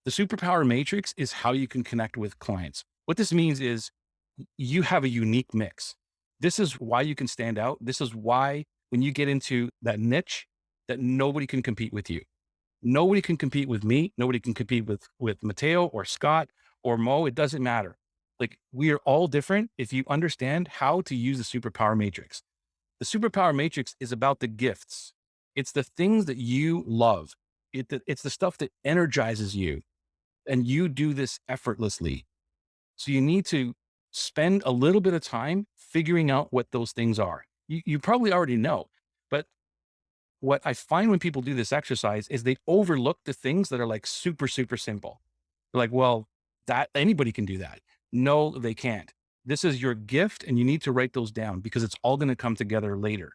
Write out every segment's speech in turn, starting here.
The superpower matrix is how you can connect with clients. What this means is you have a unique mix. This is why you can stand out. This is why when you get into that niche, that nobody can compete with you. Nobody can compete with me. Nobody can compete with Mateo or Scott or Mo. It doesn't matter. Like we are all different if you understand how to use the superpower matrix. The superpower matrix is about the gifts. It's the things that you love. It's the stuff that energizes you, and you do this effortlessly. So you need to spend a little bit of time figuring out what those things are. You probably already know, but what I find when people do this exercise is they overlook the things that are like super, super simple. They're like, well, that anybody can do that. No, they can't. This is your gift and you need to write those down because it's all going to come together later.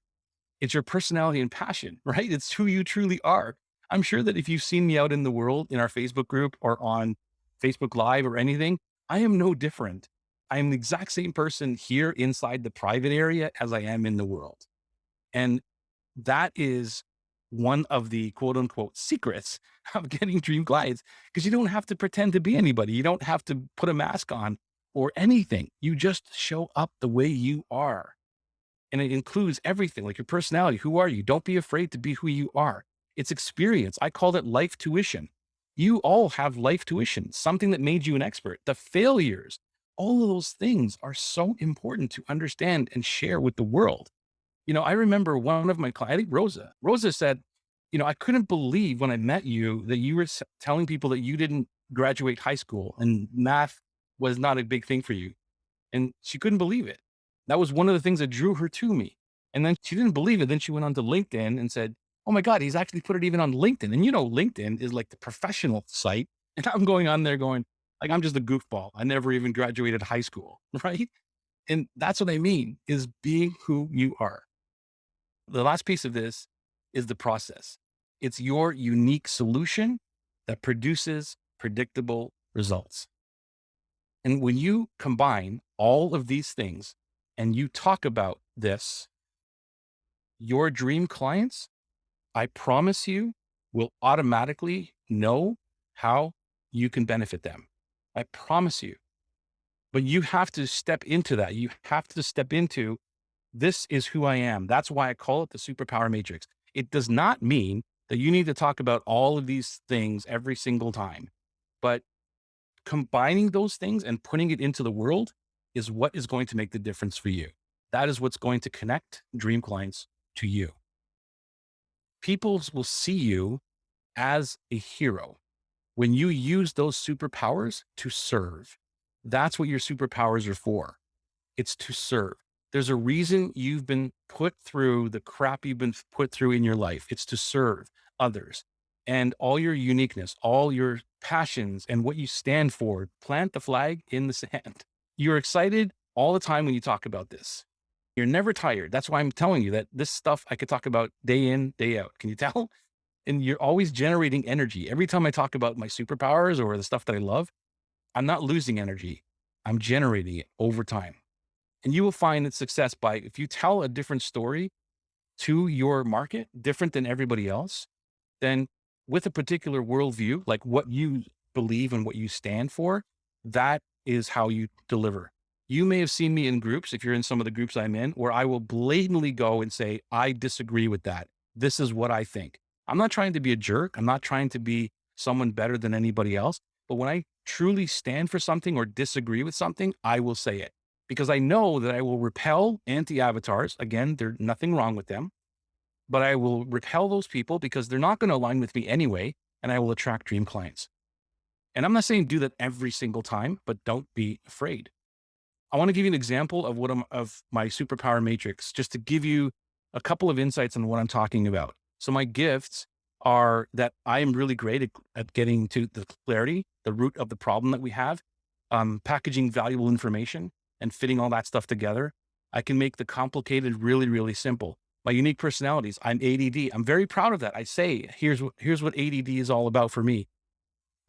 It's your personality and passion, right? It's who you truly are. I'm sure that if you've seen me out in the world in our Facebook group or on Facebook Live or anything, I am no different. I am the exact same person here inside the private area as I am in the world. And that is one of the quote unquote secrets of getting dream clients because you don't have to pretend to be anybody. You don't have to put a mask on or anything. You just show up the way you are. And it includes everything like your personality. Who are you? Don't be afraid to be who you are. It's experience. I call it life tuition. You all have life tuition, something that made you an expert. The failures, all of those things are so important to understand and share with the world. I remember one of my clients, I think Rosa said, I couldn't believe when I met you that you were telling people that you didn't graduate high school and math was not a big thing for you. And she couldn't believe it. That was one of the things that drew her to me. And then she didn't believe it. Then she went on to LinkedIn and said, oh my God, he's actually put it even on LinkedIn. And LinkedIn is like the professional site. And I'm going on there going, like, I'm just a goofball. I never even graduated high school. Right. And that's what I mean is being who you are. The last piece of this is the process. It's your unique solution that produces predictable results. And when you combine all of these things and you talk about this, your dream clients, I promise you, will automatically know how you can benefit them. I promise you. But you have to step into that. You have to step into this is who I am. That's why I call it the superpower matrix. It does not mean that you need to talk about all of these things every single time, but combining those things and putting it into the world is what is going to make the difference for you. That is what's going to connect dream clients to you. People will see you as a hero when you use those superpowers to serve. That's what your superpowers are for. It's to serve. There's a reason you've been put through the crap you've been put through in your life. It's to serve others and all your uniqueness, all your passions and what you stand for. Plant the flag in the sand. You're excited all the time when you talk about this. You're never tired. That's why I'm telling you that this stuff I could talk about day in, day out. Can you tell? And you're always generating energy. Every time I talk about my superpowers or the stuff that I love, I'm not losing energy. I'm generating it over time. And you will find that success by if you tell a different story to your market, different than everybody else, then with a particular worldview, like what you believe and what you stand for, that is how you deliver. You may have seen me in groups, if you're in some of the groups I'm in, where I will blatantly go and say, I disagree with that. This is what I think. I'm not trying to be a jerk. I'm not trying to be someone better than anybody else. But when I truly stand for something or disagree with something, I will say it because I know that I will repel anti-avatars. Again, there's nothing wrong with them, but I will repel those people because they're not going to align with me anyway, and I will attract dream clients. And I'm not saying do that every single time, but don't be afraid. I want to give you an example of of my superpower matrix, just to give you a couple of insights on what I'm talking about. So my gifts are that I am really great at getting to the clarity, the root of the problem that we have, packaging valuable information and fitting all that stuff together. I can make the complicated really, really simple. My unique personalities, I'm ADD. I'm very proud of that. I say, here's what ADD is all about for me.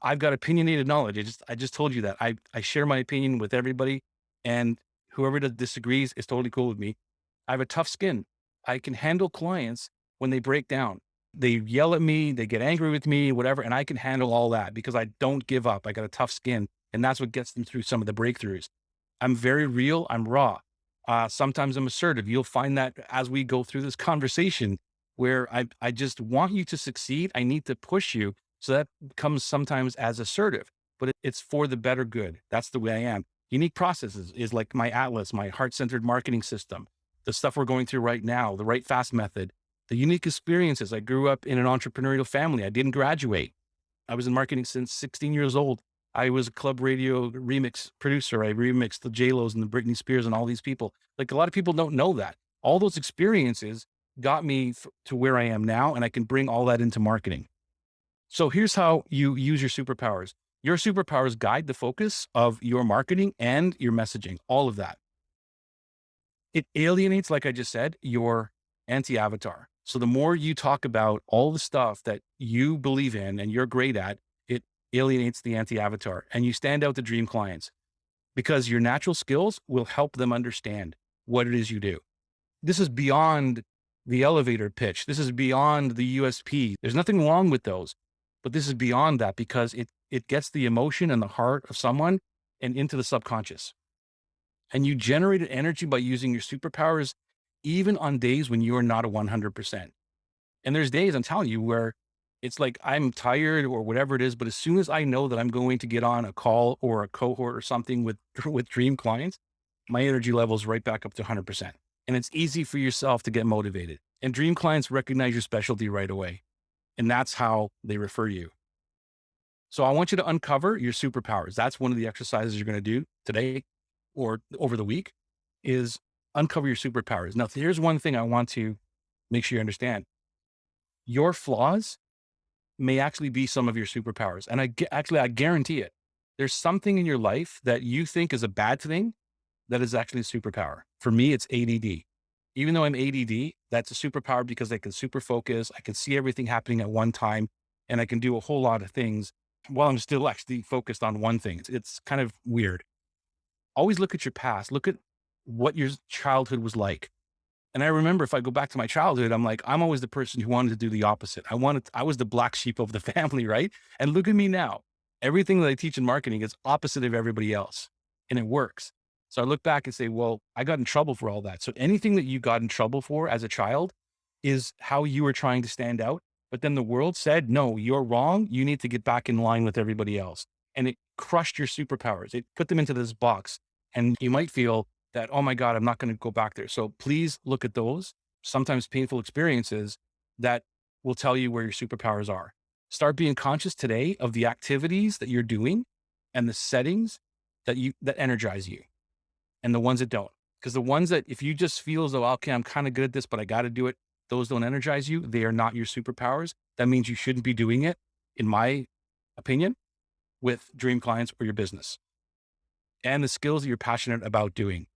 I've got opinionated knowledge. I just told you that. I share my opinion with everybody, and whoever disagrees is totally cool with me. I have a tough skin. I can handle clients when they break down. They yell at me, they get angry with me, whatever, and I can handle all that because I don't give up. I got a tough skin, and that's what gets them through some of the breakthroughs. I'm very real. I'm raw. Sometimes I'm assertive. You'll find that as we go through this conversation, where I just want you to succeed. I need to push you. So that comes sometimes as assertive, but it's for the better good. That's the way I am. Unique processes is like my atlas, my heart centered marketing system, the stuff we're going through right now, the right fast method, the unique experiences. I grew up in an entrepreneurial family. I didn't graduate. I was in marketing since 16 years old. I was a club radio remix producer. I remixed the J-Los and the Britney Spears and all these people. Like a lot of people don't know that. All those experiences got me to where I am now, and I can bring all that into marketing. So here's how you use your superpowers. Your superpowers guide the focus of your marketing and your messaging, all of that. It alienates, like I just said, your anti-avatar. So the more you talk about all the stuff that you believe in and you're great at, it alienates the anti-avatar and you stand out to dream clients because your natural skills will help them understand what it is you do. This is beyond the elevator pitch. This is beyond the USP. There's nothing wrong with those, but this is beyond that because it gets the emotion and the heart of someone and into the subconscious. And you generated energy by using your superpowers, even on days when you are not a 100%. And there's days, I'm telling you, where it's like I'm tired or whatever it is, but as soon as I know that I'm going to get on a call or a cohort or something with with dream clients, my energy level is right back up to 100%. And it's easy for yourself to get motivated. And dream clients recognize your specialty right away. And that's how they refer you. So I want you to uncover your superpowers. That's one of the exercises you're going to do today or over the week is uncover your superpowers. Now, here's one thing I want to make sure you understand. Your flaws may actually be some of your superpowers. And I guarantee it. There's something in your life that you think is a bad thing that is actually a superpower. For me, it's ADD. Even though I'm ADD, that's a superpower because I can super focus. I can see everything happening at one time and I can do a whole lot of things while I'm still actually focused on one thing. It's kind of weird. Always look at your past. Look at what your childhood was like. And I remember if I go back to my childhood, I'm like, I'm always the person who wanted to do the opposite. I was the black sheep of the family, right? And look at me now. Everything that I teach in marketing is opposite of everybody else. And it works. So I look back and say, well, I got in trouble for all that. So anything that you got in trouble for as a child is how you were trying to stand out. But then the world said, no, you're wrong. You need to get back in line with everybody else. And it crushed your superpowers. It put them into this box. And you might feel that, oh my God, I'm not going to go back there. So please look at those sometimes painful experiences that will tell you where your superpowers are. Start being conscious today of the activities that you're doing and the settings that energize you and the ones that don't. Because the ones that if you just feel as though, okay, I'm kind of good at this, but I got to do it, those don't energize you. They are not your superpowers. That means you shouldn't be doing it, in my opinion, with dream clients or your business and the skills that you're passionate about doing.